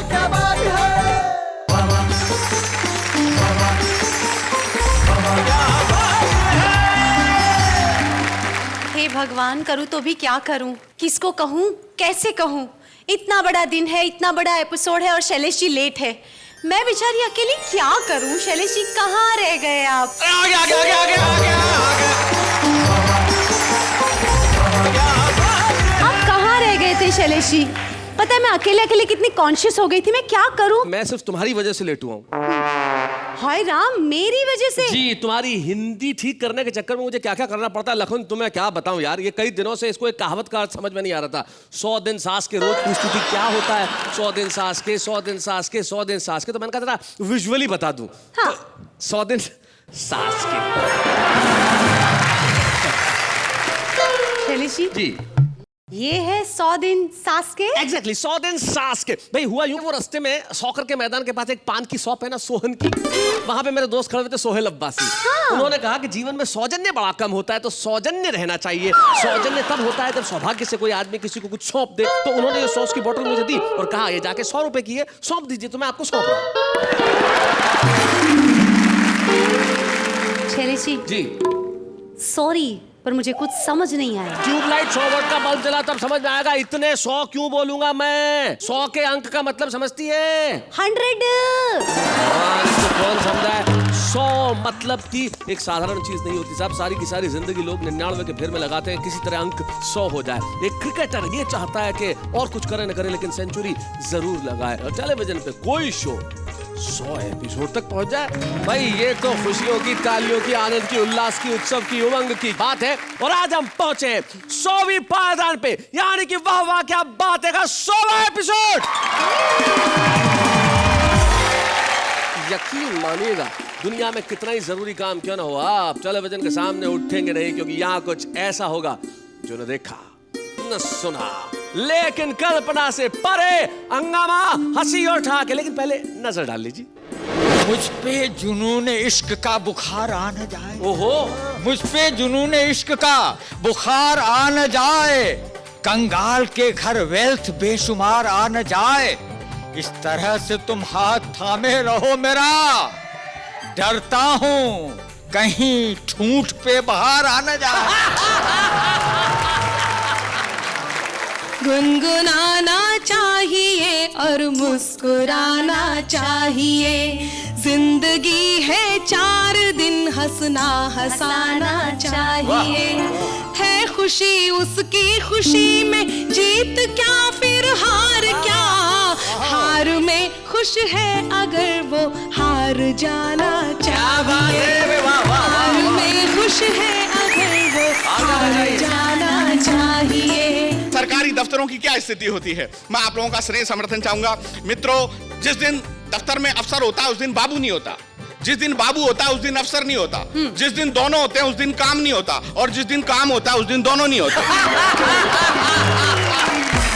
क्या बात है। हे भगवान, करूँ तो भी क्या करूँ, किसको कहूँ, कैसे कहूँ। इतना बड़ा दिन है, इतना बड़ा एपिसोड है और शैलेश जी लेट है। मैं बेचारी अकेली क्या करूँ। शैलेश जी कहाँ रह गए आप? आप कहाँ रह गए थे शैलेश जी? पता है मैं अकेले अकेले कितनी कॉन्शियस हो गई थी। मैं क्या करूँ? मैं सिर्फ तुम्हारी वजह से लेट हुआ हूँ। हाय राम, मेरी वजह से? जी, तुम्हारी हिंदी ठीक करने के चक्कर में मुझे क्या क्या करना पड़ता है लखन, तुम्हें क्या बताऊं यार। ये कई दिनों से इसको एक कहावत का अर्थ समझ में नहीं आ रहा था। 100 दिन सास के, रोज पूछती थी क्या होता है 100 दिन सास के, 100 दिन सास के, 100 दिन सास के। तो मैंने कहा जरा विजुअली बता दूं। हाँ। तो 100 दिन सास के। शैलेश जी ये है 100 दिन सास के। एग्जैक्टली 100 दिन सास के। भाई हुआ यूं, वो रास्ते में सॉकर के मैदान के पास एक पान की शॉप है ना, सोहन की। वहां पे मेरे दोस्त खड़े हुए थे, सोहेल अब्बासी। उन्होंने कहा कि जीवन में सौजन्य बड़ा कम होता है, तो सौजन्य रहना चाहिए। सौजन्य तब होता है जब सौभाग्य से कोई आदमी किसी को कुछ सौंप दे। तो उन्होंने ये सॉस की बोतल मुझे दी और कहा ये जाके 100 रुपए की है, सौंप दीजिए, तो मैं आपको सौंप रहा हूं। शैलेश जी सॉरी, पर मुझे कुछ समझ नहीं आया। ट्यूबलाइट 100 वाट का बल्ब जला तब समझ में आएगा। इतने 100 क्यों बोलूंगा मैं? 100 के अंक का मतलब समझती है? 100। इसको कौन समझा है? 100 मतलब की एक साधारण चीज नहीं होती साहब। सारी की सारी जिंदगी लोग 99 के फेर में लगाते हैं, किसी तरह अंक 100 हो जाए। एक क्रिकेटर ये चाहता है कि और कुछ करे न करे लेकिन सेंचुरी जरूर लगाए और टेलीविजन पे कोई शो 100 एपिसोड तक पहुंच जाए। भाई ये तो खुशियों की, तालियों की, आनंद की, उल्लास की, उत्सव की, उमंग की बात है। और आज हम पहुंचे 100वीं पायदान पे, यानी कि वाह वाह क्या बात है का 100वां एपिसोड। यकीन मानिएगा, दुनिया में कितना ही जरूरी काम क्यों ना हो, आप टेलीविजन के सामने उठेंगे नहीं, क्योंकि यहाँ कुछ ऐसा होगा जो न देखा न सुना, लेकिन कल्पना से परे, हंगामा, हंसी और ठहाके। लेकिन पहले नजर डाल लीजिए। मुझ पे जुनून इश्क का बुखार आ न जाए। ओहो, मुझ पे जुनून इश्क का बुखार आ न जाए, कंगाल के घर वेल्थ बेशुमार आ न जाए। इस तरह से तुम हाथ थामे रहो मेरा, डरता हूं कहीं ठूंठ पे बहार आ न जाए। गुनगुनाना चाहिए और मुस्कुराना चाहिए। जिंदगी है 4 दिन, हंसना हंसाना चाहिए। है खुशी उसकी खुशी में, जीत क्या फिर हार क्या। हार में खुश है अगर वो हार जाना चाहिए। हार में खुश है अगर वो हार जाना चाहिए। सरकारी दफ्तरों की क्या स्थिति होती है, मैं आप लोगों का स्नेह समर्थन चाहूंगा। मित्रों, जिस दिन दफ्तर में अफसर होता है उस दिन बाबू नहीं होता। जिस दिन बाबू होता है उस दिन अफसर नहीं होता। जिस दिन दोनों होते हैं उस दिन काम नहीं होता, और जिस दिन काम होता है उस दिन दोनों नहीं होते।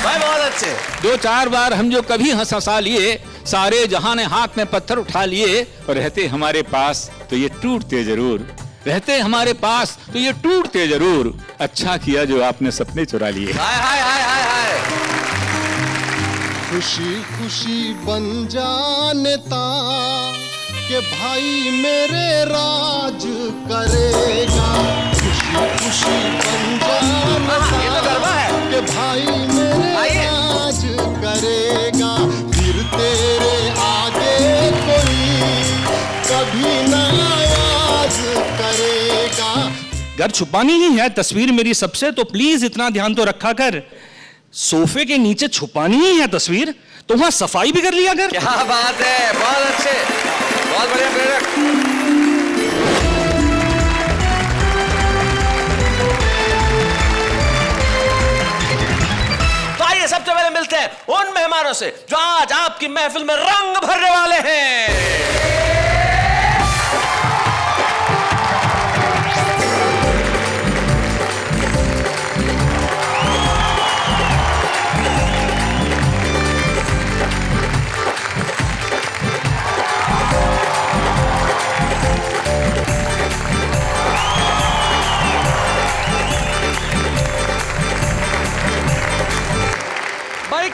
भाई बहुत अच्छे। 2-4 बार हम जो कभी हंस हंसा लिए, सारे जहां ने हाथ में पत्थर उठा लिए, और रहते हमारे पास तो ये टूटते जरूर, रहते हमारे पास तो ये टूटते जरूर। अच्छा किया जो आपने सपने चुरा लिए। हाय हाय हाय हाय हाय। खुशी खुशी बन जानता कि भाई मेरे राज करेगा। खुशी खुशी बन जानता कि भाई मेरे राज करेगा। फिर तेरे आगे कोई कभी ना याद करेगा। घर छुपानी ही है तस्वीर मेरी सबसे, तो प्लीज इतना ध्यान तो रखा कर। सोफे के नीचे छुपानी ही है तस्वीर, तो वहां सफाई भी कर लिया कर। क्या बात है, बहुत अच्छे, बहुत बढ़िया प्रेरक। तो आइए सबसे पहले मिलते हैं उन मेहमानों से जो आज आपकी महफिल में रंग भरने वाले हैं।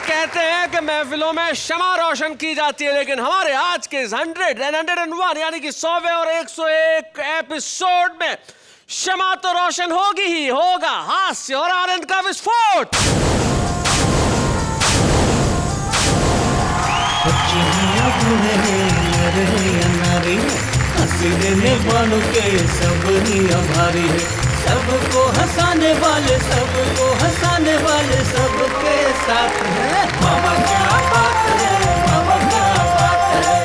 कहते हैं कि महफिलों में क्षमा रोशन की जाती है, लेकिन हमारे आज के 100 and 101 यानी कि 100वें और 101 एपिसोड में क्षमा तो रोशन होगी ही होगा, हास्य और आनंद का विस्फोट। देने वालों के सब ही आभारी है, सबको हंसाने वाले सबके साथ है। बाबा क्या बात है, बाबा क्या बात है।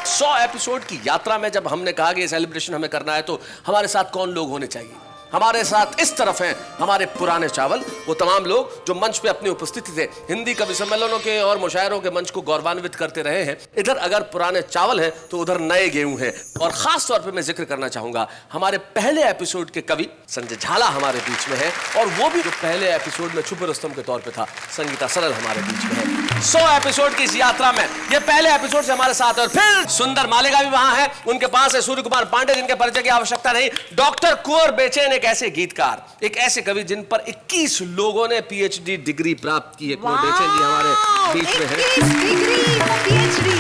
100 एपिसोड की यात्रा में जब हमने कहा कि ये सेलिब्रेशन हमें करना है, तो हमारे साथ कौन लोग होने चाहिए? हमारे साथ इस तरफ हैं हमारे पुराने चावल, वो तमाम लोग जो मंच पे अपनी उपस्थिति से हिंदी कवि सम्मेलनों के और मुशायरों के मंच को गौरवान्वित करते रहे हैं। इधर अगर पुराने चावल हैं तो उधर नए गेहूं हैं। और खास तौर पे मैं जिक्र करना चाहूंगा हमारे पहले एपिसोड के कवि संजय झाला हमारे बीच में है, और वो भी जो पहले एपिसोड में छुपे रुस्तम के तौर पे था, संगीता सरल हमारे बीच में है। 100 एपिसोड की इस यात्रा में ये पहले एपिसोड से हमारे साथ है। और फिर सुंदर मालेगा भी वहां है, उनके पास है सूर्य कुमार पांडे, जिनके परिचय की आवश्यकता नहीं। डॉक्टर कुंवर बेचैन एक ऐसे गीतकार, एक ऐसे कवि जिन पर 21 लोगों ने पीएचडी डिग्री प्राप्त की है। कुंवर बेचैन जी हमारे बीच में है। 21 डिग्री पीएचडी,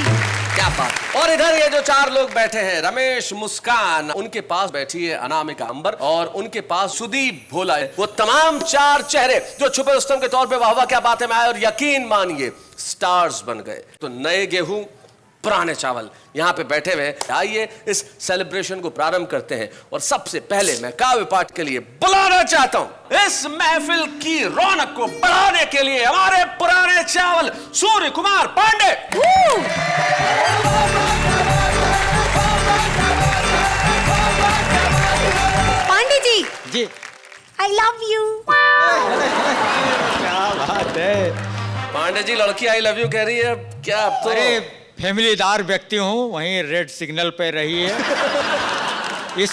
क्या बात। और इधर ये जो 4 लोग बैठे हैं, रमेश, मुस्कान, उनके पास बैठी है अनामिका अंबर, और उनके पास सुदीप भोला है। वो तमाम 4 चेहरे जो छुपे रुस्तम के तौर पे वाह वाह क्या बात है में आए और यकीन मानिए स्टार्स बन गए। तो नए गेहूं पुराने चावल यहां पे बैठे हुए। आइए इस सेलिब्रेशन को प्रारंभ करते हैं। और सबसे पहले मैं काव्य पाठ के लिए बुलाना चाहता हूं इस महफिल की रौनक को बढ़ाने के लिए हमारे पुराने चावल सूर्य कुमार पांडे। पांडे जी जी आई लव यू। क्या बात है। पांडे जी लड़की आई लव यू कह रही है क्या? अब तो अरे फैमिलीदार व्यक्ति हूँ, वहीं रेड सिग्नल पे रही है। इस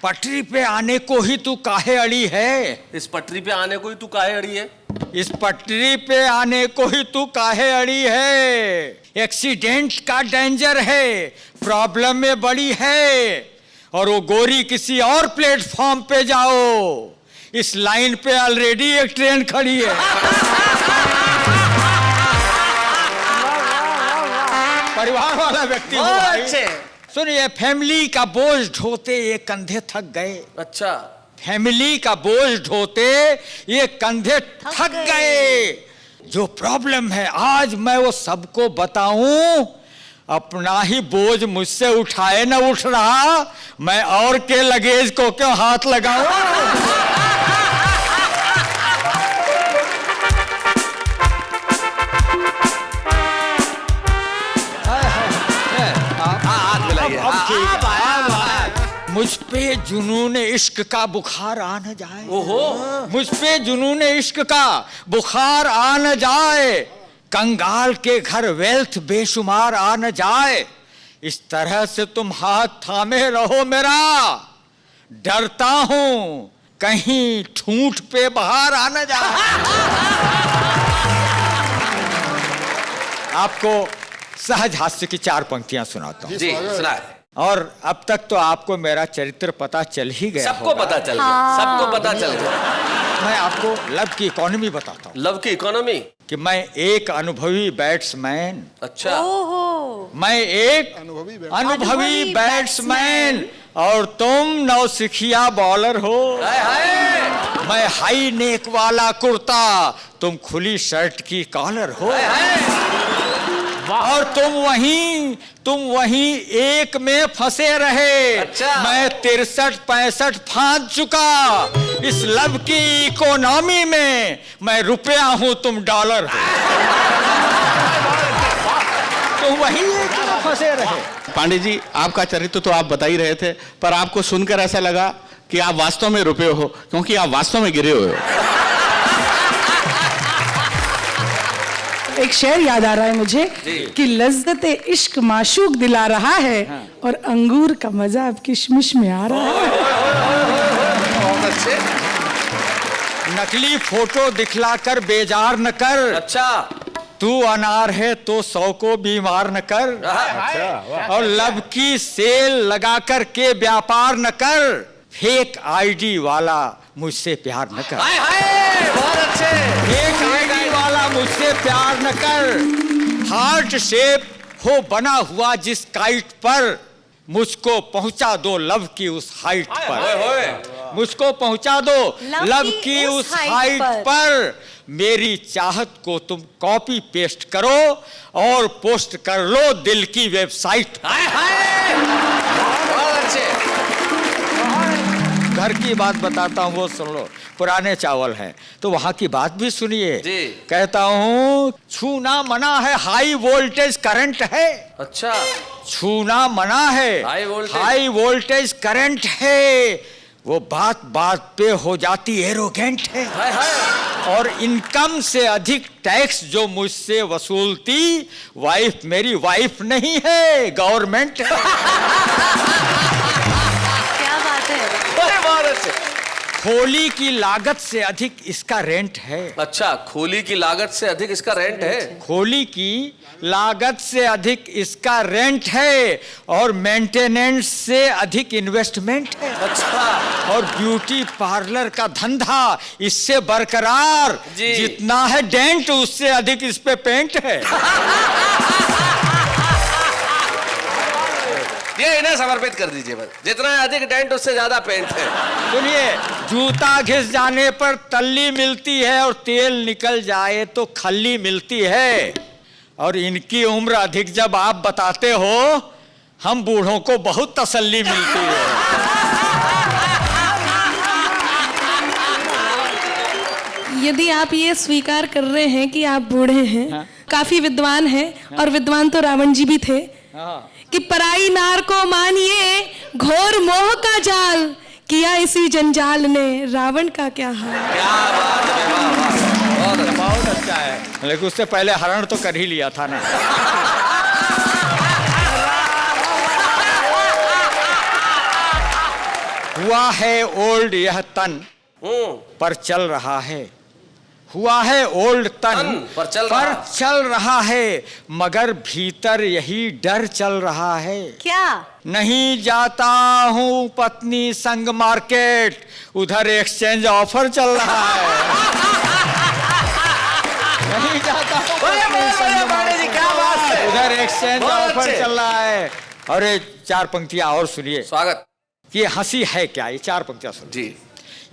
पटरी पे आने को ही तू काहे अड़ी है? इस पटरी पे आने को ही तू काहे अड़ी है? इस पटरी पे आने को ही तू काहे अड़ी है? एक्सीडेंट का डेंजर है, प्रॉब्लम में बड़ी है, और वो गोरी किसी और प्लेटफॉर्म पे जाओ। इस लाइन पे ऑलरेडी एक ट्रेन खड़ी है। परिवार वाला व्यक्ति हूँ भाई। सुनिए, फैमिली का बोझ ढोते ये कंधे थक गए। अच्छा, फैमिली का बोझ ढोते ये कंधे थक गए। जो प्रॉब्लम है आज मैं वो सबको बताऊं। अपना ही बोझ मुझसे उठाए न उठ रहा, मैं और के लगेज को क्यों हाथ लगाऊं? मुझ पे जुनून इश्क का बुखार आ न जाए। ओहो, मुझ पे जुनून इश्क का बुखार आ न जाए, कंगाल के घर वेल्थ बेशुमार आ न जाए। इस तरह से तुम हाथ थामे रहो मेरा, डरता हूं कहीं ठूंठ पे बाहर आ न जाए। आपको सहज हास्य की 4 पंक्तियां सुनाता हूं। जी सुनाए। और अब तक तो आपको मेरा चरित्र पता चल ही गया। सबको पता चल गया, सबको पता चल गया। मैं आपको लव की इकोनॉमी बताता हूँ। लव की इकोनॉमी? कि मैं एक अनुभवी बैट्समैन। अच्छा। ओहो, मैं एक अनुभवी बैट्समैन और तुम नौसिखिया बॉलर हो। हाय हाय। मैं हाई नेक वाला कुर्ता, तुम खुली शर्ट की कॉलर हो। हाय हाय। और तुम वहीं एक में फंसे रहे। अच्छा। मैं 63-65 फांद चुका। इस लव की इकोनॉमी में मैं रुपया हूं, तुम डॉलर हो। तुम वहीं एक में फंसे रहे। पांडे जी, आपका चरित्र तो आप बता ही रहे थे, पर आपको सुनकर ऐसा लगा कि आप वास्तव में रुपये हो, क्योंकि आप वास्तव में गिरे हुए हो। एक शेर याद आ रहा है मुझे कि लज्जत इश्क माशूक दिला रहा है, और अंगूर का मजा अब किशमिश में आ रहा है। बहुत अच्छे। नकली फोटो दिखलाकर बेजार न कर। अच्छा। तू अनार है तो 100 को बीमार न कर। और लब की सेल लगा कर के व्यापार न कर। फेक आईडी वाला मुझसे प्यार न कर। हाय हाय, बहुत अच्छे। फेक आईडी वाला मुझसे प्यार न कर। हार्ट शेप हो बना हुआ जिस काइट पर, मुझको पहुंचा दो लव की उस हाइट पर। मुझको पहुंचा दो लव की उस हाइट पर। मेरी चाहत को तुम कॉपी पेस्ट करो और पोस्ट कर लो दिल की वेबसाइट। घर की बात बताता हूँ, वो सुन लो। पुराने चावल हैं तो वहां की बात भी सुनिए। कहता हूँ छूना मना है, हाई वोल्टेज करंट है। अच्छा, छूना मना है, हाई वोल्टेज करंट है। वो बात बात पे हो जाती एरोगेंट है। और इनकम से अधिक टैक्स जो मुझसे वसूलती, वाइफ मेरी वाइफ नहीं है, गवर्नमेंट है। क्या बात है। खोली की लागत से अधिक इसका रेंट है। अच्छा, खोली की लागत से अधिक इसका रेंट है। खोली की लागत से अधिक इसका रेंट है और मेंटेनेंस से अधिक इन्वेस्टमेंट है। अच्छा, और ब्यूटी पार्लर का धंधा इससे बरकरार, जितना है डेंट उससे अधिक इस पे पेंट है। ये इन्हें समर्पित कर दीजिए बस। जितना अधिक डेंट उससे ज्यादा पेंट है। सुनिए, जूता घिस जाने पर तल्ली मिलती है और तेल निकल जाए तो खल्ली मिलती है। और इनकी उम्र अधिक जब आप बताते हो, हम बूढ़ों को बहुत तसल्ली मिलती है। यदि आप ये स्वीकार कर रहे हैं कि आप बूढ़े हैं, काफी विद्वान हैं, और विद्वान तो रावण जी भी थे, कि पराई नार को मानिए घोर मोह का जाल, किया इसी जंजाल ने रावण का क्या हाल। क्या बात है, बहुत अच्छा है। लेकिन उससे पहले हरण तो कर ही लिया था ना। हुआ है ओल्ड यह तन पर चल रहा है। हुआ है ओल्ड तन पर चल रहा है, मगर भीतर यही डर चल रहा है। क्या? नहीं जाता हूँ पत्नी संग मार्केट, उधर एक्सचेंज ऑफर चल रहा है। नहीं जाता हूँ पत्नी संग मार्केट, क्या बात है, उधर एक्सचेंज ऑफर चल रहा है। और ये 4 पंक्तियां और सुनिए। स्वागत। ये हंसी है क्या, ये 4 पंक्तियां सुनिए जी।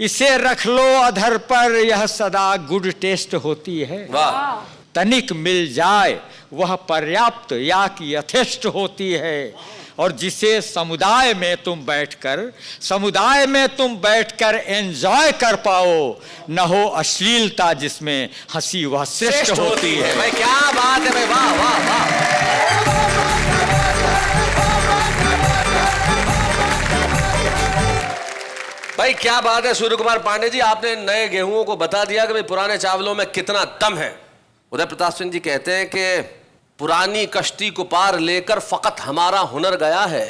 इसे रख लो अधर पर, यह सदा गुड टेस्ट होती है। वाह। तनिक मिल जाए वह पर्याप्त या कि यथेष्ट होती है। और जिसे समुदाय में तुम बैठकर एंजॉय कर पाओ, न हो अश्लीलता जिसमें हंसी वह श्रेष्ठ होती है। भाई क्या बात है भाई, वाह वाह वाह। भाई क्या बात है सूर्य कुमार पांडे जी, आपने नए गेहूं को बता दिया कि भाई पुराने चावलों में कितना दम है। उदय प्रताप सिंह जी कहते हैं कि पुरानी कश्ती को पार लेकर फकत हमारा हुनर गया है।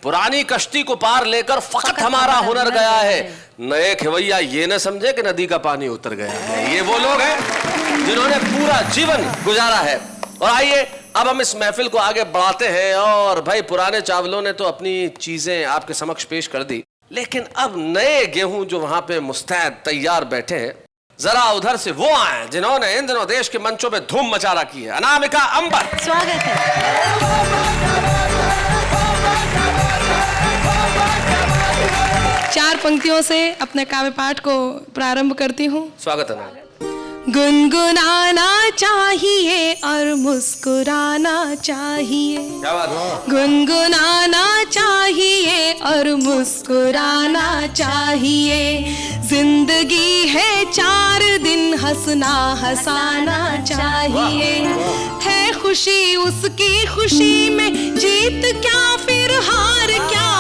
पुरानी कश्ती को पार लेकर फकत हमारा हुनर गया है। नए खिवैया ये न समझे कि नदी का पानी उतर गया है। ये वो लोग हैं जिन्होंने पूरा जीवन गुजारा है। और आइए अब हम इस महफिल को आगे बढ़ाते हैं। और भाई पुराने चावलों ने तो अपनी चीजें आपके समक्ष पेश कर दी, लेकिन अब नए गेहूं जो वहां पे मुस्तैद तैयार बैठे हैं, जरा उधर से वो आए जिन्होंने इन दिनों देश के मंचों पे धूम मचा रखी है। अनामिका अंबर, स्वागत है। 4 पंक्तियों से अपने काव्य पाठ को प्रारंभ करती हूँ। स्वागत है। गुनगुनाना चाहिए और मुस्कुराना चाहिए। क्या बात है? गुनगुनाना चाहिए और मुस्कुराना चाहिए। जिंदगी है 4 दिन, हंसना हंसाना चाहिए। है खुशी उसकी खुशी में, जीत क्या फिर हार क्या।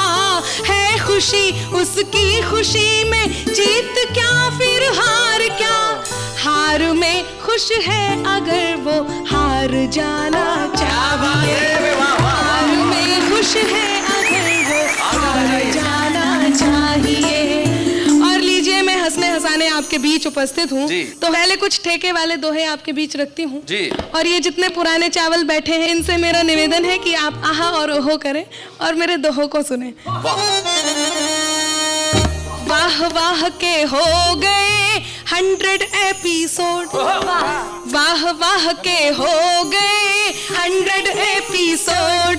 है खुशी उसकी खुशी में, जीत क्या फिर हार क्या। हार में खुश है अगर वो हार जाना चाहिए। हार में खुश है अगर वो हार जाना चाहिए। और लीजिए, मैं हंसने हंसाने आपके बीच उपस्थित हूँ, तो पहले कुछ ठेके वाले दोहे आपके बीच रखती हूँ। और ये जितने पुराने चावल बैठे हैं, इनसे मेरा निवेदन है कि आप आहा और ओहो करें और मेरे दोहों को सुने। वाह वाह के हो गए 100 एपिसोड, वाह वाह के हो गए 100 एपिसोड।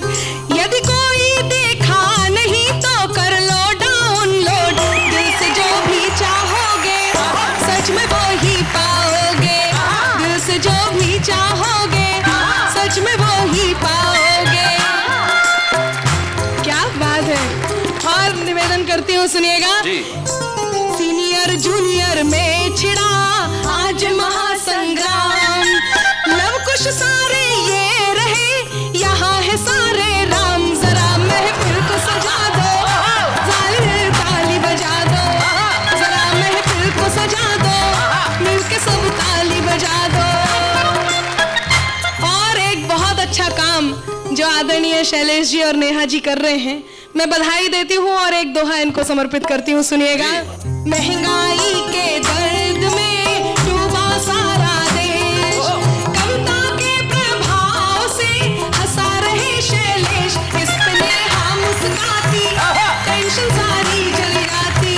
यदि कोई देखा नहीं तो कर लो डाउनलोड, दिल से जो भी चाहोगे सच में वो ही पाओगे, दिल से जो भी चाहोगे सच में वो ही पाओगे। क्या बात है। और निवेदन करती हूँ, सुनिएगा। सीनियर जूनियर में छिड़ा आज महासंग्राम, लव कुश सारे ये रहे, यहाँ है सारे राम। जरा महफिल को सजा दो, जालिम ताली बजा दो, जरा महफिल को सजा दो, मिलके सब ताली बजा दो। और एक बहुत अच्छा काम जो आदरणीय शैलेश जी और नेहा जी कर रहे हैं, मैं बधाई देती हूँ और एक दोहा इनको समर्पित करती हूँ, सुनिएगा। महंगाई के दर्द में डूबा सारा देश, कविता के प्रभाव से हंसा रहे शैलेश। इस पे नेहा मुस्काती, टेंशन सारी चली जाती,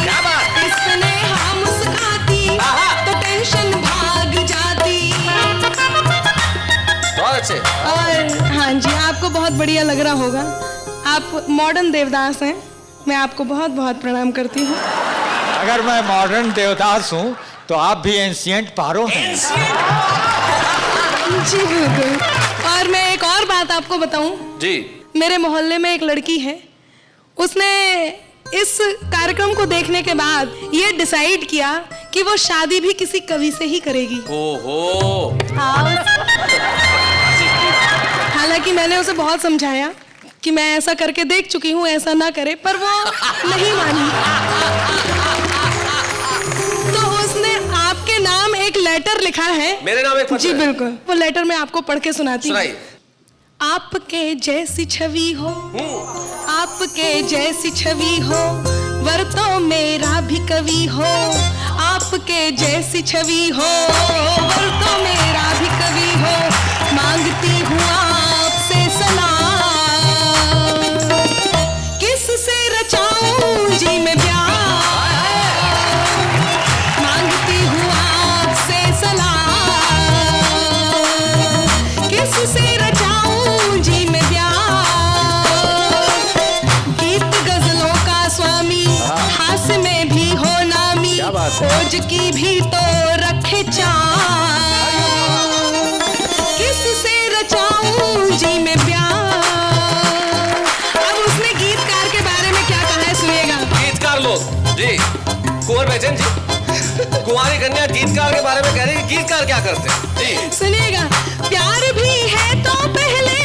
इस पे नेहा मुस्काती तो टेंशन भाग जाती। बहुत अच्छे। और हाँ जी, आपको बहुत बढ़िया लग रहा होगा। आप मॉडर्न देवदास हैं, मैं आपको बहुत बहुत प्रणाम करती हूँ। अगर मैं मॉडर्न देवदास हूँ तो आप भी एंशिएंट पारो हैं। जी बिल्कुल। और मैं एक और बात आपको बताऊं जी, मेरे मोहल्ले में एक लड़की है, उसने इस कार्यक्रम को देखने के बाद ये डिसाइड किया कि वो शादी भी किसी कवि से ही करेगी। ओहो। हालांकि मैंने उसे बहुत समझाया कि मैं ऐसा करके देख चुकी हूँ, ऐसा ना करे, पर वो नहीं मानी। तो उसने आपके नाम एक लेटर लिखा है। मेरे नाम एक पत्र जी है? बिल्कुल। वो लेटर मैं आपको पढ़ के सुनाती हूँ। सुनाइए। आपके जैसी छवि हो, आपके जैसी छवि हो, वर तो मेरा भी कवि हो। आपके जैसी छवि हो, वर तो मेरा भी कवि हो। मांगती हूँ आपसे सलाम, किससे रचाऊं जी मैं प्यार। मांगती हूँ आपसे सलाम, किससे रचाऊं जी मैं प्यार। गीत गजलों का स्वामी, हास्य में भी हो नामी, खोज की भी तो रखे चार। किससे रचाऊं जी मैं प्यार। अब उसने गीतकार के बारे में क्या कहा है, सुनिएगा। गीतकार लोग जी, कुंवर बेचैन जी, कुंवारी कन्या गीतकार के बारे में कह रही है। गीतकार क्या करते हैं जी? सुनिएगा। प्यार भी है तो पहले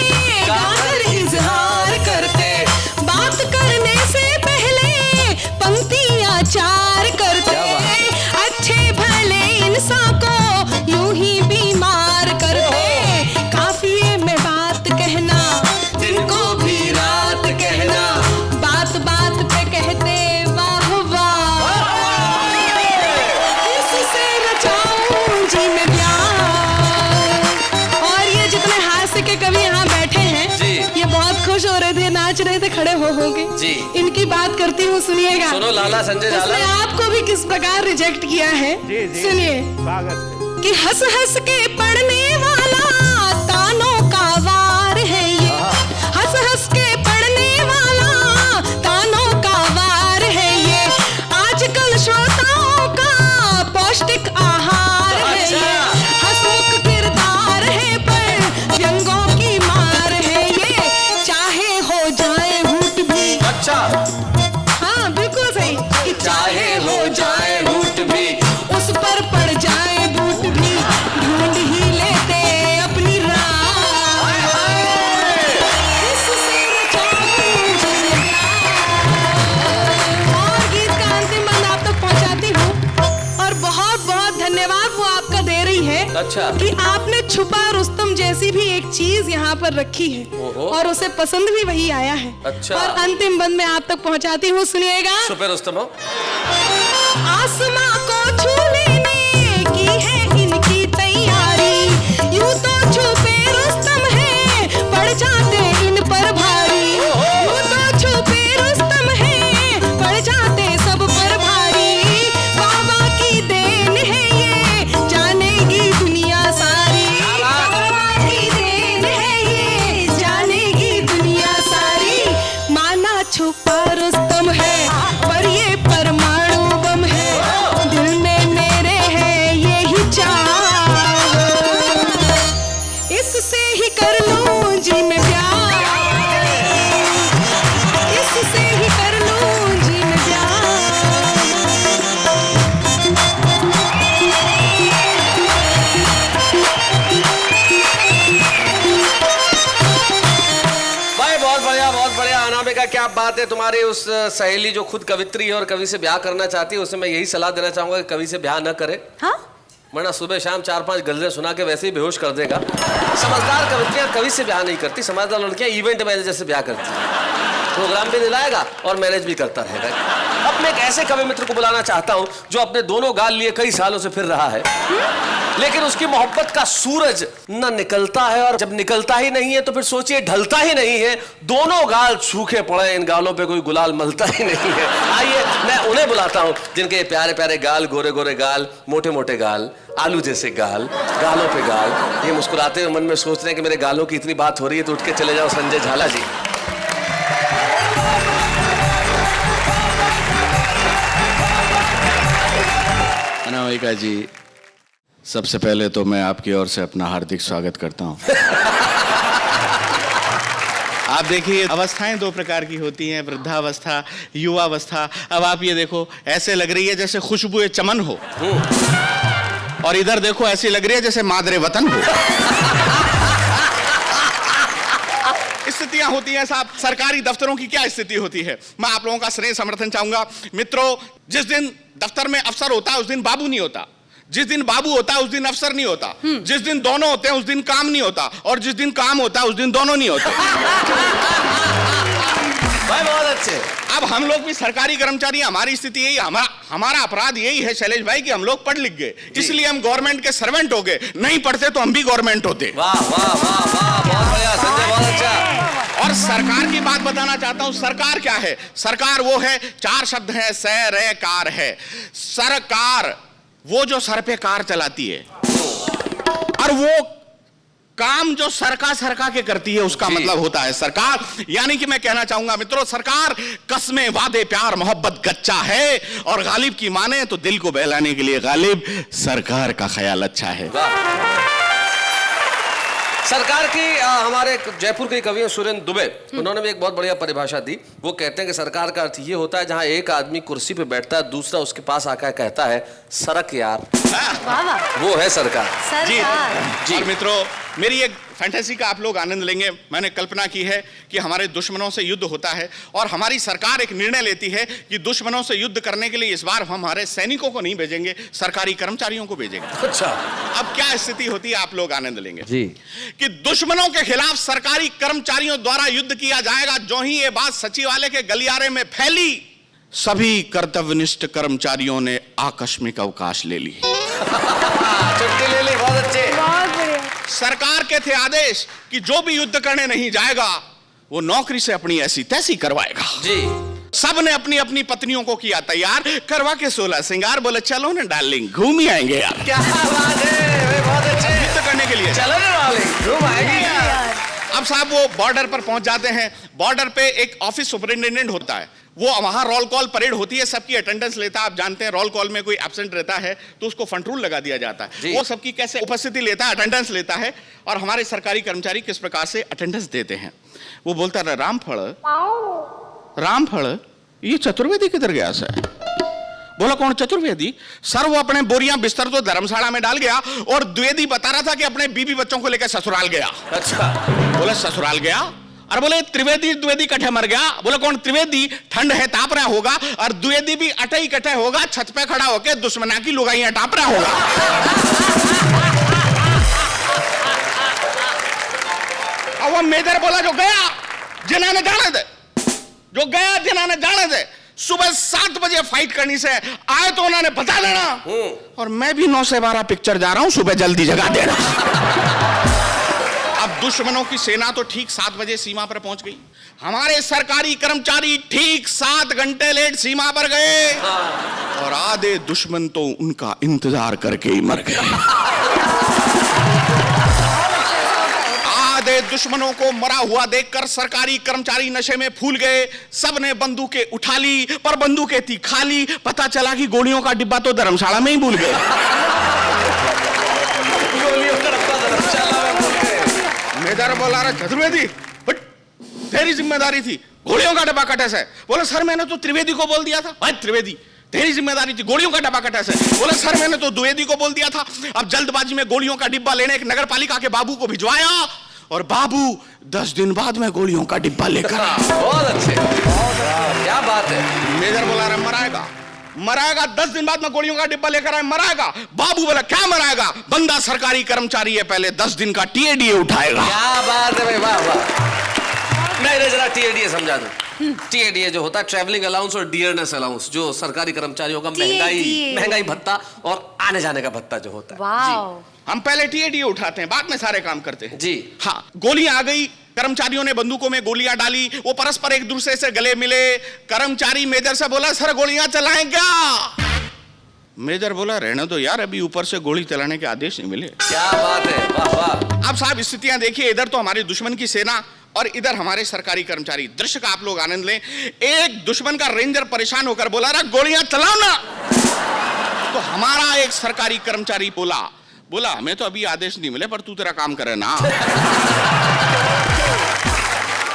गाकर इजहार करते, बात करने से पहले पंक्तियां चार करते। अच्छे भले इंसान को यूं ही बीमार करते, काफिये में बात कहना, दिन को भी रात कहना, बात बात पे कहते वाह वाह। किससे रचाऊं जी मैं प्यार। और ये जितने हास्य के कवि यहाँ बैठे हैं, ये बहुत खुश हो रहे थे, नाच रहे थे खड़े हो के जी। इनकी बात करती हूँ, सुनिएगा। सुनो लाला संजय लाला। उसने आपको भी किस प्रकार रिजेक्ट किया है, सुनिए। कि हंस हंस के पढ़ने वाला तानों का वार है ये, हंस हंस के पढ़ने वाला तानों का वार है ये। आजकल श्रोताओं का पौष्टिक आहार है ये, हंसमुख किरदार है पर व्यंगों की मार है ये। चाहे हो जाए हूट भी, अच्छा, हाँ बिल्कुल सही, कि चाहे हो जाए रूट भी, उस पर पड़ जाए बूट भी, ढूंढ ही लेते अपनी राह। इससे रचाऊं जी मैं प्यार। और गीत का अंतिम बंद आप तक पहुंचाती हूँ, और बहुत बहुत धन्यवाद वो आपका दे रही है। अच्छा। कि आपने छुपा रुस्तम जैसी भी एक चीज यहाँ पर रखी है, और उसे पसंद भी वही आया है। अच्छा। और अंतिम बंद मैं आप तक पहुंचाती हूँ, सुनिएगा। छुपे रुस्तम हो। आसमां को छू लेने की है इनकी तैयारी, यूं तो छुपे रुस्तम है, पड़ जाते इन पर भारी। यूं तो छुपे रुस्तम है, पड़ जाते सब पर भारी। बाबा की देन है ये, कर लूं जी में प्यार, इससे ही कर लूं जी में प्यार। भाई बहुत बढ़िया, बहुत बढ़िया। अनामिका, क्या बात है तुम्हारी उस सहेली जो खुद कवित्री है और कवि से ब्याह करना चाहती है, उसे मैं यही सलाह देना चाहूंगा कि कवि से ब्याह न करे। हाँ, वरना सुबह शाम 4-5 गजलें सुना के वैसे ही बेहोश कर देगा। समझदार कवित्रियां कवि से ब्याह नहीं करती, समझदार लड़कियां इवेंट मैनेजर से ब्याह करती हैं। प्रोग्राम भी दिलाएगा और मैनेज भी करता रहेगा। अब मैं एक ऐसे कवि मित्र को बुलाना चाहता हूं जो अपने दोनों गाल लिए कई सालों से फिर रहा है, लेकिन उसकी मोहब्बत का सूरज न निकलता है, और जब निकलता ही नहीं है तो फिर सोचिए ढलता ही नहीं है। दोनों गाल सूखे पड़े, इन गालों पे कोई गुलाल मलता ही नहीं है। आइए मैं उन्हें बुलाता हूं जिनके प्यारे प्यारे गाल, गोरे गोरे गाल, मोटे मोटे गाल, आलू जैसे गाल, गालों पे गाल, ये मुस्कुराते हुए मन में सोच रहे हैं कि मेरे गालों की इतनी बात हो रही है तो उठ के चले जाओ संजय झाला जी। अनामिका जी, सबसे पहले तो मैं आपकी ओर से अपना हार्दिक स्वागत करता हूं। आप देखिए, अवस्थाएं दो प्रकार की होती हैं, वृद्धावस्था, युवावस्था। अब आप ये देखो, ऐसे लग रही है जैसे खुशबुए चमन हो, और इधर देखो ऐसी लग रही है जैसे मादरे वतन हो। स्थितियां होती हैं साहब। सरकारी दफ्तरों की क्या स्थिति होती है, मैं आप लोगों का स्नेह समर्थन चाहूंगा। मित्रों, जिस दिन दफ्तर में अफसर होता है उस दिन बाबू नहीं होता, जिस दिन बाबू होता है उस दिन अफसर नहीं होता, जिस दिन दोनों होते हैं उस दिन काम नहीं होता, और जिस दिन काम होता है उस दिन दोनों नहीं होते। भाई बहुत अच्छे। अब हम लोग भी सरकारी कर्मचारी, हमारी स्थिति यही, हमारा अपराध यही है शैलेश भाई कि हम लोग पढ़ लिख गए, इसलिए हम गवर्नमेंट के सर्वेंट हो गए। नहीं पढ़ते तो हम भी गवर्नमेंट होते। वाह वाह वाह वाह, बहुत बढ़िया संजय, बहुत अच्छा। और सरकार की बात बताना चाहता हूं। सरकार क्या है? सरकार वो है, 4 शब्द है, सै रे कार है। सरकार वो जो सर पे कार चलाती है, और वो काम जो सरका के करती है, उसका मतलब होता है सरकार। यानी कि मैं कहना चाहूंगा मित्रों, सरकार कसमें, वादे, प्यार, मोहब्बत गच्चा है, और गालिब की माने तो दिल को बहलाने के लिए गालिब सरकार का ख्याल अच्छा है। सरकार की हमारे जयपुर के कवि सुरेंद्र दुबे, उन्होंने भी एक बहुत बढ़िया परिभाषा दी। वो कहते हैं कि सरकार का अर्थ ये होता है जहां एक आदमी कुर्सी पे बैठता है, दूसरा उसके पास आकर कहता है सरक यार। वो है सरकार। जी। और मित्रों, मेरी एक फैंटेसी का आप लोग आनंद लेंगे। मैंने कल्पना की है कि हमारे दुश्मनों से युद्ध होता है, और हमारी सरकार एक निर्णय लेती है कि दुश्मनों से युद्ध करने के लिए इस बार हम हमारे सैनिकों को नहीं भेजेंगे, सरकारी कर्मचारियों को भेजेंगे। अच्छा, अब क्या स्थिति होती है आप लोग आनंद लेंगे जी, कि दुश्मनों के खिलाफ सरकारी कर्मचारियों द्वारा युद्ध किया जाएगा। जो ही ये बात सचिवालय के गलियारे में फैली, सभी कर्तव्यनिष्ठ कर्मचारियों ने आकस्मिक अवकाश ले ली। छुट्टी ले ली। बहुत अच्छे। सरकार के थे आदेश कि जो भी युद्ध करने नहीं जाएगा वो नौकरी से अपनी ऐसी तैसी करवाएगा। जी। सब ने अपनी अपनी पत्नियों को किया तैयार, करवा के 16 श्रृंगार। बोले चलो ना डार्लिंग, घूम ही आएंगे यार। क्या बात है, बहुत अच्छे। युद्ध करने के लिए चलो ना डार्लिंग, घूम आएंगे यार। अब साहब वो बॉर्डर पर पहुंच जाते हैं। बॉर्डर पे एक ऑफिस सुपरिटेंडेंट होता है, वो वहां रोल कॉल परेड होती है, सबकी अटेंडेंस लेता है। आप जानते हैं रोल कॉल में कोई एब्सेंट रहता है तो उसको फंट्रूल लगा दिया जाता है। वो सबकी कैसे उपस्थिति लेता है, अटेंडेंस लेता है। और हमारे सरकारी कर्मचारी किस प्रकार से अटेंडेंस देते हैं, वो बोलता है रामफल ये चतुर्वेदी किधर गया सर? बोला कौन चतुर्वेदी? सर वो अपने बोरियां बिस्तर तो धर्मशाला में डाल गया, और द्विवेदी बता रहा था कि अपने बीबी बच्चों को लेकर ससुराल गया। अच्छा। बोला ससुराल गया? और बोले त्रिवेदी द्विवेदी कट्ठे मर गया। बोले कौन त्रिवेदी? ठंड है ताप रहा होगा, और द्विवेदी भी अटे ही कट्ठे होगा, छत पे खड़ा होकर दुश्मना की लुगाइयां टाप रहा होगा। और वो मेजर बोला जो गया जिन्होंने जाने दे, जो गया जिन्होंने जाने दे। सुबह 7 बजे फाइट करनी से आए तो उन्होंने बता देना, और मैं भी 9 से 12 पिक्चर जा रहा हूं, सुबह जल्दी जगा देना। अब दुश्मनों की सेना तो ठीक 7 बजे सीमा पर पहुंच गई। हमारे सरकारी कर्मचारी ठीक 7 घंटे लेट सीमा पर गए, और आधे दुश्मन तो उनका इंतजार करके ही मर गए। आधे दुश्मनों को मरा हुआ देखकर सरकारी कर्मचारी नशे में फूल गए। सबने बंदूकें उठा ली, पर बंदूकें थी खाली। पता चला कि गोलियों का डिब्बा तो धर्मशाला में ही भूल गए। मेजर बोला रहा चतुर्वेदी, बट तेरी जिम्मेदारी थी, गोलियों का डब्बा कटे से। बोले सर मैंने तो त्रिवेदी को बोल दिया था। भाई त्रिवेदी तेरी जिम्मेदारी थी, गोलियों का डब्बा कटे से। बोले सर मैंने तो द्विवेदी को बोल दिया था। अब जल्दबाजी में गोलियों का डिब्बा लेने एक नगर पालिका के बाबू को भिजवाया और बाबू 10 दिन बाद में गोलियों का डिब्बा लेकर आया। बहुत अच्छे, क्या बात है। मेजर बोला रहा मराएगा, मराएगा, 10 दिन बाद में गोलियों का डिब्बा लेकर आए, मराएगा। बाबू बोला क्या मराएगा, बंदा सरकारी कर्मचारी है, पहले 10 दिन का टीएडीए उठाएगा। क्या बात है भाई, वाह वाह। नहीं जरा टीएडीए समझा दो। टीएडीए जो होता है ट्रैवलिंग अलाउंस और डियरनेस अलाउंस, जो सरकारी कर्मचारियों का महंगाई भत्ता और आने जाने का भत्ता जो होता है। वाह। हम पहले टीएडीए उठाते हैं, बाद में सारे काम करते हैं जी। हाँ, गोलियां आ गई, कर्मचारियों ने बंदूकों में गोलियां डाली, वो परस्पर एक दूसरे से गले मिले। कर्मचारी मेजर से बोला सर गोलियां चलाएं क्या? मेजर बोला रहने दो यार, अभी ऊपर से गोली चलाने के आदेश नहीं मिले। क्या बात है, वाह वाह। अब साहब स्थितियां देखिए, इधर तो हमारे दुश्मन की सेना और इधर हमारे सरकारी कर्मचारी। दृश्य का आप लोग आनंद लें। एक दुश्मन का रेंजर परेशान होकर बोला रहा गोलियां चलाओ ना, तो हमारा एक सरकारी कर्मचारी बोला हमें तो अभी आदेश नहीं मिले, पर तू तेरा काम करे ना।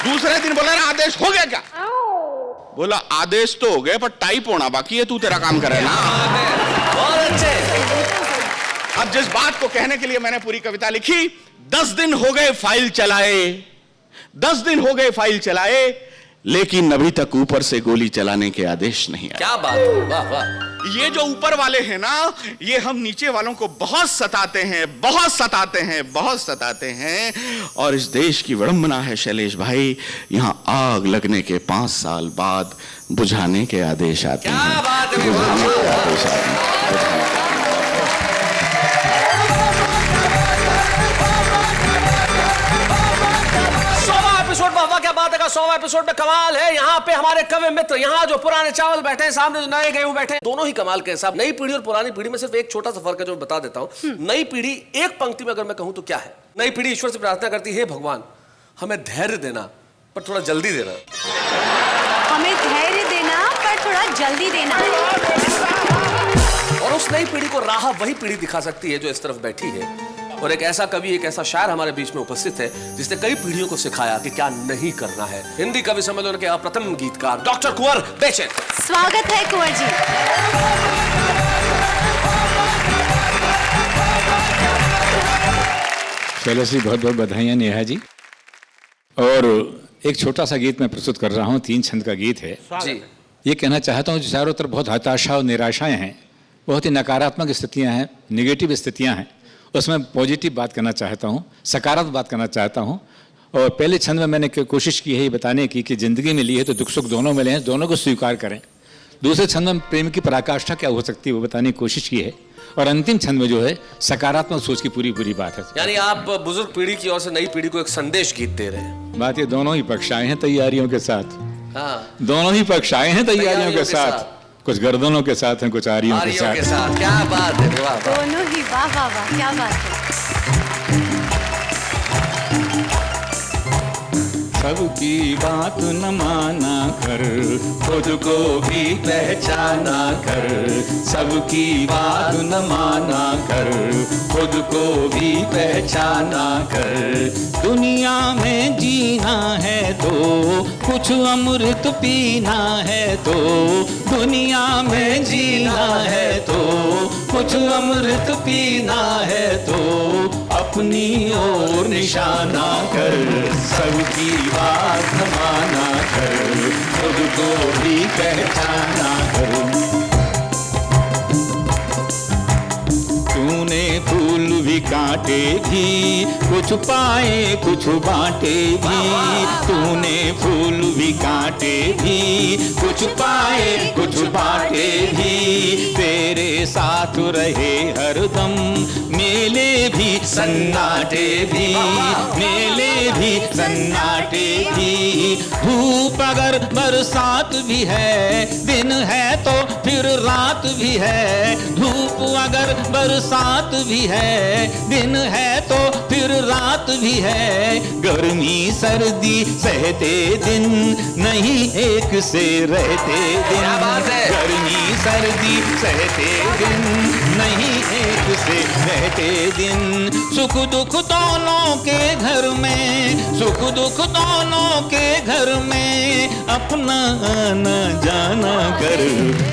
दूसरे दिन बोला रहा आदेश हो गया क्या? बोला आदेश तो हो गए, पर टाइप होना बाकी है, तू तेरा काम करे ना। बहुत अच्छे। अब जिस बात को कहने के लिए मैंने पूरी कविता लिखी, 10 दिन हो गए फाइल चलाए, 10 दिन हो गए फाइल चलाए, लेकिन अभी तक ऊपर से गोली चलाने के आदेश नहीं आए। क्या बात है, वाह वाह। ये जो ऊपर वाले हैं ना, ये हम नीचे वालों को बहुत सताते हैं, बहुत सताते हैं, बहुत सताते हैं। और इस देश की विडंबना है शैलेश भाई, यहाँ आग लगने के 5 साल बाद बुझाने के आदेश आते हैं। क्या बात है, बुझाने के आदेश आते हैं। एपिसोड वाह क्या बात है का 100वां एपिसोड में कमाल है। यहाँ पे हमारे कवि मित्र, यहाँ जो पुराने चावल बैठे हैं, सामने जो नए गेहूं बैठे हैं, दोनों ही कमाल के हैं साहब। नई पीढ़ी और पुरानी पीढ़ी में सिर्फ एक छोटा सा फर्क है जो मैं बता देता हूँ। नई पीढ़ी एक पंक्ति में अगर मैं कहूँ तो क्या है, नई पीढ़ी ईश्वर से प्रार्थना करती है भगवान हमें धैर्य देना पर थोड़ा जल्दी देना, हमें धैर्य देना पर थोड़ा जल्दी देना। और उस नई पीढ़ी को राह वही पीढ़ी दिखा सकती है जो इस तरफ बैठी है। और एक ऐसा कवि, एक ऐसा शायर हमारे बीच में उपस्थित है जिसने कई पीढ़ियों को सिखाया कि क्या नहीं करना है। हिंदी कवि सम्मेलन के अप्रतिम गीतकार डॉक्टर कुंवर बेचैन। स्वागत है कुंवर जी। शैलेश जी बहुत बहुत बधाइयाँ नेहा जी। और एक छोटा सा गीत मैं प्रस्तुत कर रहा हूँ, 3 छंद का गीत है जी। ये कहना चाहता हूँ जो चारों तरफ बहुत हताशा और निराशाएं हैं, बहुत ही नकारात्मक स्थितियाँ हैं, निगेटिव स्थितियाँ हैं, उसमें पॉजिटिव बात करना चाहता हूँ, सकारात्मक बात करना चाहता हूँ। और पहले छंद में मैंने कोशिश की है ये बताने की कि ज़िंदगी मिली है तो दुख सुख दोनों मिले हैं, दोनों को स्वीकार करें। दूसरे छंद में प्रेम की पराकाष्ठा क्या हो सकती है वो बताने की कोशिश की है। और अंतिम छंद में जो है सकारात्मक सोच की पूरी बात है। यानी आप बुजुर्ग पीढ़ी की ओर से नई पीढ़ी को एक संदेश गीत दे रहे हैं। बात ये दोनों ही पक्ष आए हैं तैयारियों के साथ। हाँ। दोनों ही पक्ष आए हैं तैयारियों के साथ, कुछ गर्दनों के साथ हैं, कुछ आरियों के साथ। क्या बात है, वाह वाह। दोनों ही वाह वाह वाह, क्या बात है। सबकी बात न माना कर, खुद को भी पहचाना कर। सबकी बात न माना कर, खुद को भी पहचाना कर। दुनिया में जीना है तो कुछ अमृत पीना है, तो दुनिया में जीना है तो कुछ अमृत पीना है, तो अपनी ओर निशाना कर। सबकी बात न माना कर, खुद को भी पहचाना कर। तूने फूल भी काटे भी, कुछ पाए कुछ बांटे भी। तूने फूल भी काटे भी, कुछ पाए कुछ बांटे भी। तेरे साथ रहे हरदम मेले भी सन्नाटे भी, मेले भी सन्नाटे भी। धूप अगर बरसात भी है, दिन है तो फिर रात भी है। धूप अगर बरसात भी है, दिन है तो फिर फिर रात भी है, गर्मी सर्दी सहते दिन, नहीं एक से रहते दिन। गर्मी सर्दी सहते दिन, नहीं एक से रहते दिन। सुख दुख दोनों के घर में, सुख दुख दोनों के घर में, अपना आना जाना कर,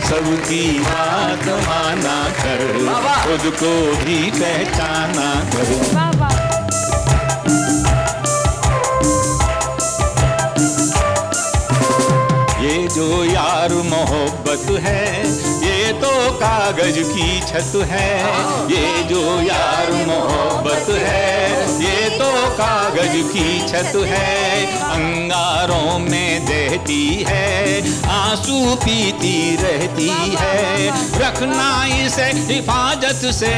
सबकी बात माना कर, खुद को भी पहचाना कर। ये जो यार मोहब्बत है, ये तो कागज की छत है। ये जो यार मोहब्बत है, ये तो कागज की छत है। अंगारों में दहती है, आंसू पीती रहती है। रखना इसे हिफाजत से,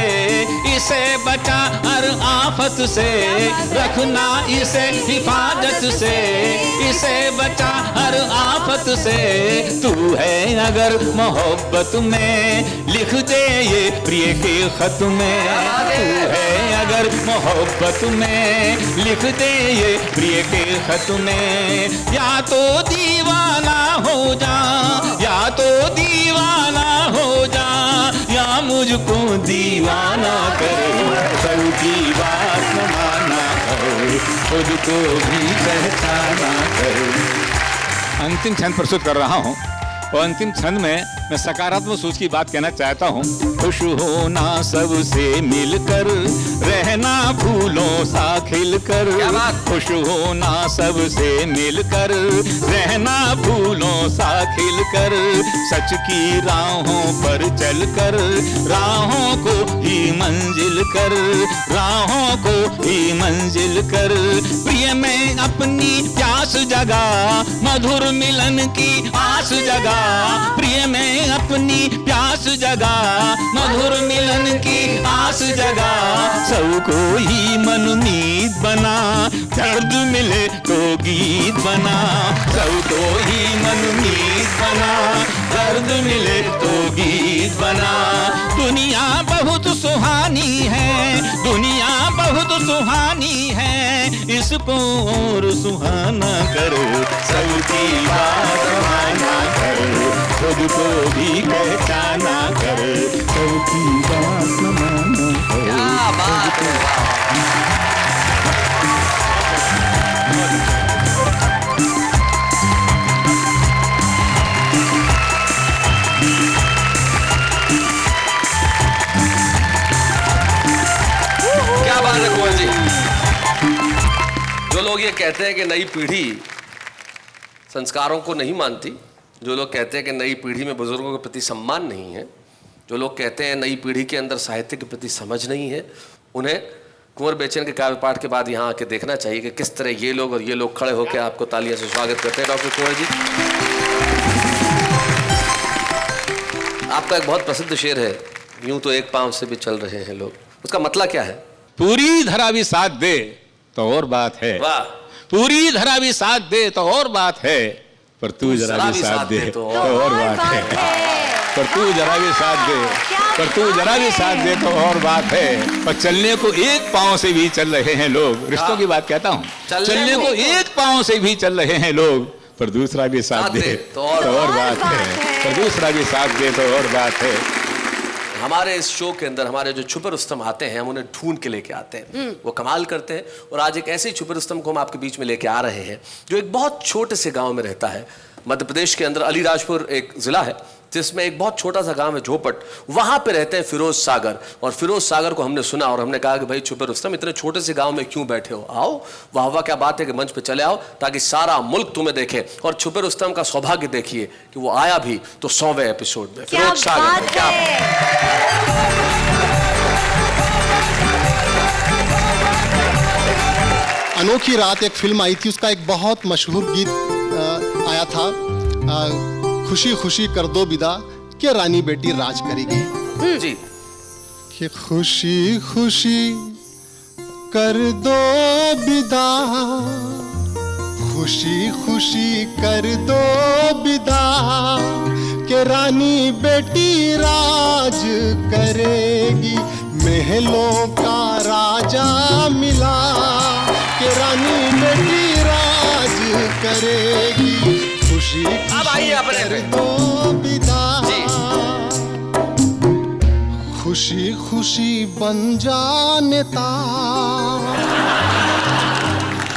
इसे बचा हर आफत से। रखना इसे हिफाजत से, इसे बचा हर आफत से। तू है अगर मोहब्बत में, लिख दे ये प्रिय के खत में। तू है अगर मोहब्बत में, लिख दे ये प्रिय के खत में। या तो दीवाना हो जा, या तो दीवाना हो जा, या मुझको दीवाना कर, सबकी बात न माना कर, खुद को भी पहचाना कर। अंतिम छंद प्रस्तुत कर रहा हूँ और अंतिम छंद में मैं सकारात्मक सोच की बात कहना चाहता हूँ। खुश होना सबसे मिलकर, रहना फूलों सा खिलकर। खुश होना सबसे मिलकर, रहना फूलों सा खिलकर। सच की राहों पर चलकर, राहों को ही मंजिल कर, राहों को ही मंजिल कर। प्रिय में अपनी प्यास जगा, मधुर मिलन की आस जगा। प्रिय में अपनी प्यास जगा, मधुर मिलन की आस जगा। सबको ही मनमीत बना, दर्द मिले तो गीत बना। सबको ही मनमीत बना, दर्द मिले तो गीत बना। दुनिया बहुत सुहानी है, दुनिया बहुत सुहानी है। इसको और सुहाना करो, सबकी बात माना करो, खुद को भी पहचाना कर, सबकी बात माना कर। क्या बात है। क्या बात है कुंवर जी। जो लोग ये कहते हैं कि नई पीढ़ी संस्कारों को नहीं मानती, जो लोग कहते हैं कि नई पीढ़ी में बुजुर्गों के प्रति सम्मान नहीं है, जो लोग कहते हैं नई पीढ़ी के अंदर साहित्य के प्रति समझ नहीं है, उन्हें कुंवर बेचैन के काव्य पाठ के बाद यहाँ आके देखना चाहिए कि किस तरह ये लोग और ये लोग खड़े होकर आपको तालियों से स्वागत करते हैं। डॉक्टर कुंवर जी, आपका एक बहुत प्रसिद्ध शेर है, यूं तो एक पांव से भी चल रहे हैं लोग। उसका मतलब क्या है? पूरी धरा भी साथ दे तो और बात है। वाह। पूरी धरा भी साथ दे तो और बात है, पर तू जरा भी साथ दे तो और बात है। पर तू जरा भी साथ दे, पर तू जरा भी साथ दे तो और बात है। और चलने को एक पांव से भी चल रहे हैं लोग, रिश्तों की बात कहता हूँ। चलने को एक पांव से भी चल रहे हैं लोग, पर दूसरा भी साथ दे तो और बात है। पर दूसरा भी साथ दे तो और बात है। हमारे इस शो के अंदर हमारे जो छुपे रुस्तम आते हैं, हम उन्हें ढूंढ के लेके आते हैं, वो कमाल करते हैं। और आज एक ऐसे छुपे रुस्तम को हम आपके बीच में लेके आ रहे हैं जो एक बहुत छोटे से गांव में रहता है। मध्य प्रदेश के अंदर अलीराजपुर एक जिला है जिसमें एक बहुत छोटा सा गांव है झोपट, वहां पे रहते हैं फिरोज सागर। और फिरोज सागर को हमने सुना और हमने कहा कि भाई छुपे रुस्तम इतने छोटे से गांव में क्यों बैठे हो, आओ वाह वाह क्या बात है कि मंच पे चले आओ ताकि सारा मुल्क तुम्हें देखे। और छुपे रुस्तम का सौभाग्य देखिए कि वो आया भी तो 100वें एपिसोड में। फिरोज सागर, क्या अनोखी रात एक फिल्म आई थी, उसका एक बहुत मशहूर गीत आया था, खुशी खुशी कर दो विदा के रानी बेटी राज करेगी जी। कि खुशी खुशी कर दो विदा, खुशी खुशी कर दो विदा के रानी बेटी राज करेगी। महलों का राजा मिला कि रानी बेटी राज करेगी, खुशी अब आइए अपने कर पे। दो विदा, जी। खुशी खुशी बन जा नेता,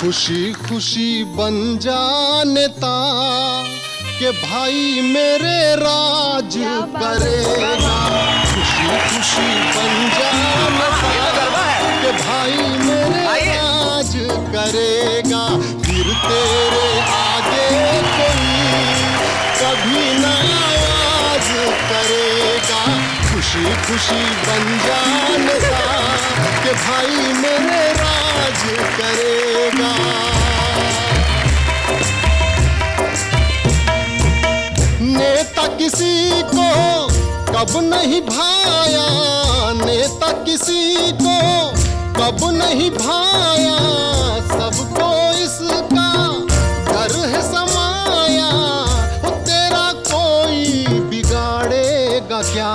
खुशी खुशी बन जा नेता, कि भाई मेरे राज करेगा, खुशी खुशी बन जा नेता, कि भाई मेरे राज करेगा, फिर तेरे आगे कोई कभी न आवाज करेगा, खुशी खुशी बन जा नेता, कि भाई मेरे राज करेगा। नेता किसी को कब नहीं भाया, नेता किसी को कब नहीं भाया, सबको इसका डर है समाया, वो तेरा कोई बिगाड़ेगा क्या,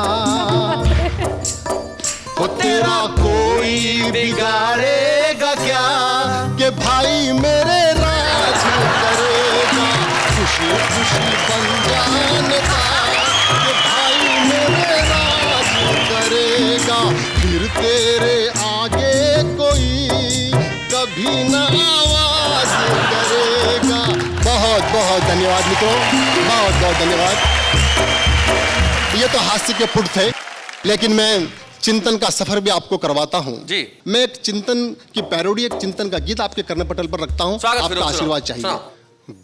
वो तेरा कोई बिगाड़ेगा क्या, कि भाई मेरे राज करेगा, खुशी खुशी बन जा नेता, कि भाई मेरे राज करेगा, फिर तेरे आगे कोई कभी न आवाज करेगा। बहुत बहुत धन्यवाद मित्रों, बहुत बहुत धन्यवाद। ये तो हास्य के पुट थे, लेकिन मैं चिंतन का सफर भी आपको करवाता हूँ जी। मैं एक चिंतन की पैरोडी, एक चिंतन का गीत आपके कर्ण पटल पर रखता हूँ, आपका आशीर्वाद चाहिए।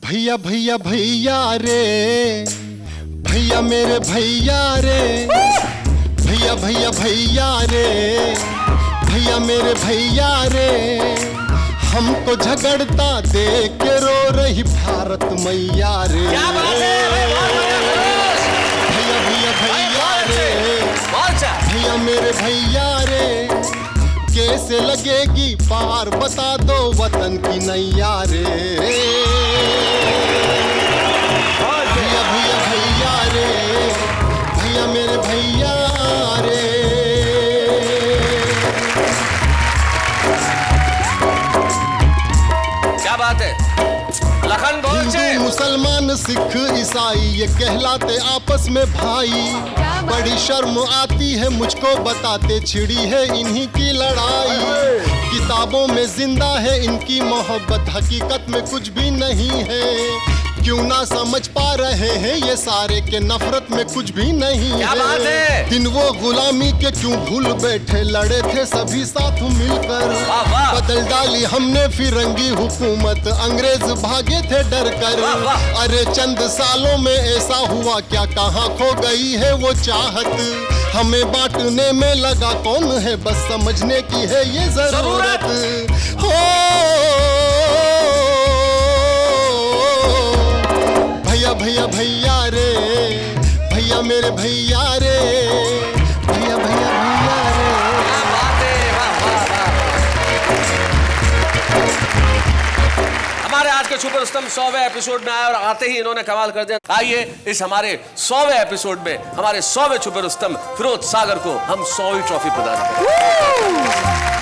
भैया भैया भैया रे, भैया मेरे भैया रे, भैया भैया भैया रे, भैया मेरे भैया रे, हमको झगड़ता देख के रो रही भारत मैया रे, भैया भैया भैया रे, भैया मेरे भैया रे, कैसे लगेगी पार बता दो वतन की नैया रे, भैया भैया भैया रे, भैया मेरे भैया रे। क्या बात है लखन, बहुत अच्छे। हिंदू मुसलमान सिख ईसाई ये कहलाते आपस में भाई, बड़ी शर्म आती है मुझको बताते छिड़ी है इन्हीं की लड़ाई, किताबों में जिंदा है इनकी मोहब्बत, हकीकत में कुछ भी नहीं है, क्यों ना समझ पा रहे हैं ये सारे के नफरत में कुछ भी नहीं क्या बात है? दिन वो गुलामी के क्यों भूल बैठे, लड़े थे सभी साथ मिलकर, वाह, वाह। बदल डाली हमने फिरंगी हुकूमत, अंग्रेज भागे थे डर कर, वाह, वाह। अरे चंद सालों में ऐसा हुआ क्या, कहाँ खो गई है वो चाहत, हमें बांटने में लगा कौन है, बस समझने की है ये जरूरत हो। भैया भैया भैया रे, भैया मेरे भैया रे, भैया भैया भैया रे। क्या बात है, वाह वाह वाह। हमारे आज के सुपर रुस्तम 100वें एपिसोड में आए और आते ही इन्होंने कमाल कर दिया। आइए इस हमारे 100वें एपिसोड में हमारे 100वें सुपर रुस्तम फिरोज सागर को हम 100वीं ट्रॉफी प्रदान करें।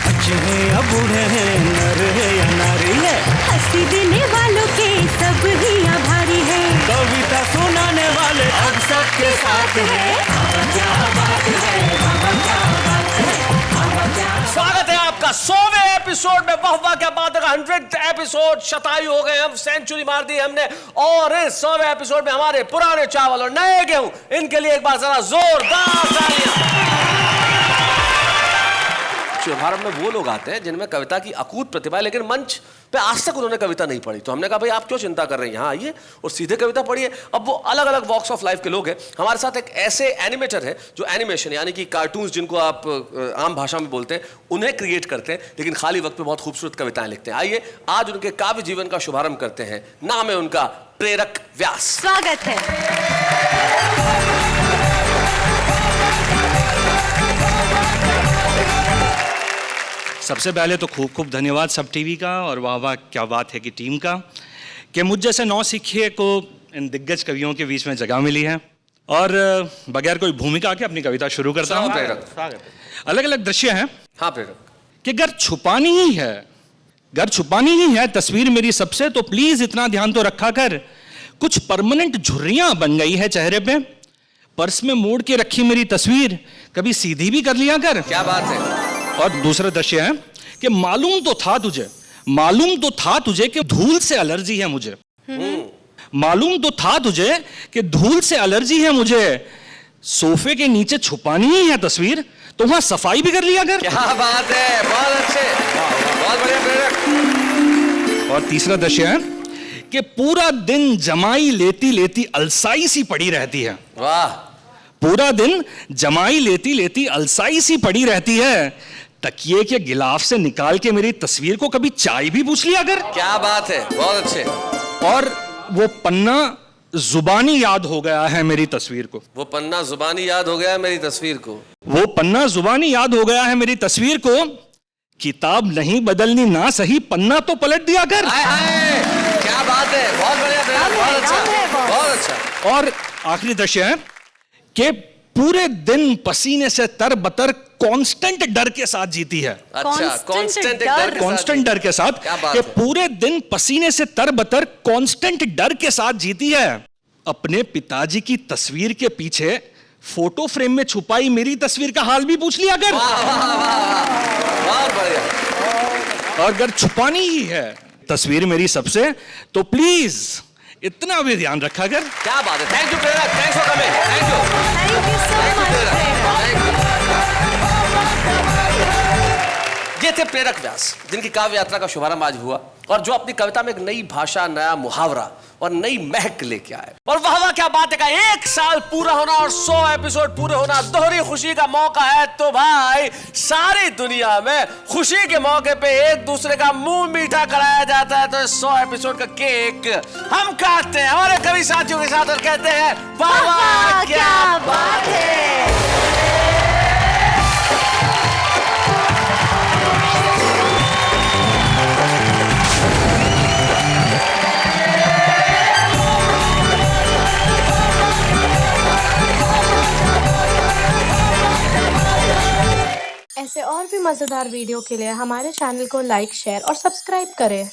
बच्चे हैं या बूढ़े हैं, नर है या नारी है, हंसी देने वालों के सब ही आभारी है, कविता सुनाने वाले अब सबके साथ है। स्वागत है आपका 100वें एपिसोड में। वाह वाह क्या बात है, 100th एपिसोड, शतायु हो गए हम, सेंचुरी मार दी हमने, और इस 100वें एपिसोड में हमारे पुराने चावल और नए गेहूं, इनके लिए एक बार जरा जोरदार तालियां। भारत में वो लोग आते हैं जिनमें कविता की अकूत प्रतिभा है, लेकिन मंच पे आज तक उन्होंने कविता नहीं पढ़ी, तो हमने कहा भाई आप क्यों चिंता कर रहे हैं, यहाँ आइए और सीधे कविता पढ़िए। अब वो अलग अलग वॉक्स ऑफ लाइफ के लोग हैं। हमारे साथ एक ऐसे एनिमेटर है जो एनिमेशन यानी कि कार्टून्स जिनको आप आम भाषा में बोलते हैं उन्हें क्रिएट करते हैं, लेकिन खाली वक्त में बहुत खूबसूरत कविताएं लिखते हैं। आइए आज उनके काव्य जीवन का शुभारंभ करते हैं। नाम है उनका प्रेरक व्यास। स्वागत है। सबसे पहले तो खूब खूब धन्यवाद सब टीवी का, और वाह वाह क्या बात है कि टीम का, कि मुझ जैसे नौसिखिए को इन दिग्गज कवियों के बीच में जगह मिली है। और बगैर कोई भूमिका के अपनी कविता शुरू करता हूँ। अलग अलग दृश्य हैं। हाँ प्रेरक। कि अगर छुपानी ही है तस्वीर मेरी सबसे, तो प्लीज इतना ध्यान तो रखा कर, कुछ परमानेंट झुर्रियां बन गई है चेहरे पे। पर्स में मोड़ के रखी मेरी तस्वीर कभी सीधी भी कर लिया कर। क्या बात है। और दूसरा दृश्य है कि मालूम तो था तुझे कि धूल से एलर्जी है मुझे। मालूम तो था तुझे कि धूल से एलर्जी है मुझे, सोफे के नीचे छुपानी ही है तस्वीर, तो वहां सफाई भी कर लिया कर। क्या बात है, बहुत अच्छे, बहुत बढ़िया प्रेरक। और तीसरा दृश्य है कि पूरा दिन जमाई लेती लेती अलसाई सी पड़ी रहती है। वाह। पूरा दिन जमाई लेती लेती अलसाई सी पड़ी रहती है, तकिए के गिलाफ से निकाल के मेरी तस्वीर को कभी चाय भी पूछ लिया कर। क्या बात है, बहुत अच्छे। और वो पन्ना जुबानी याद हो गया है मेरी तस्वीर को। वो पन्ना जुबानी याद हो गया है मेरी तस्वीर को। वो पन्ना जुबानी याद हो गया है मेरी तस्वीर को, किताब नहीं बदलनी ना सही, पन्ना तो पलट दिया कर। हाय हाय, क्या बात है, बहुत बढ़िया प्रेरक, बहुत अच्छा, बहुत अच्छा। और आखिरी दृश्य है कि पूरे दिन पसीने से तरबतर कांस्टेंट डर के साथ जीती है। अच्छा, कांस्टेंट डर के साथ कि पूरे दिन पसीने से तरबतर कांस्टेंट डर के साथ जीती है। अपने पिताजी की तस्वीर के पीछे फोटो फ्रेम में छुपाई मेरी तस्वीर का हाल भी पूछ लिया कर। बहुत बढ़िया। और अगर छुपानी ही है तस्वीर मेरी सबसे, तो प्लीज इतना भी ध्यान रखा कर। क्या बात है, थैंक यू प्रेरक, thanks for coming, thank you so much. ये थे प्रेरक व्यास, जिनकी काव्य यात्रा का शुभारंभ आज हुआ और जो अपनी कविता में एक नई भाषा, नया मुहावरा और नई महक लेके आए। और वाह वाह, क्या बात है का 1 साल पूरा होना और 100 एपिसोड पूरे होना, दोहरी खुशी का मौका है। तो भाई सारी दुनिया में खुशी के मौके पे एक दूसरे का मुंह मीठा कराया जाता है। तो 100 एपिसोड का केक हम काटते हैं हमारे कवि साथियों के साथ और कहते हैं वाह वाह क्या बात है। ऐसे और भी मजेदार वीडियो के लिए हमारे चैनल को लाइक, शेयर और सब्सक्राइब करें।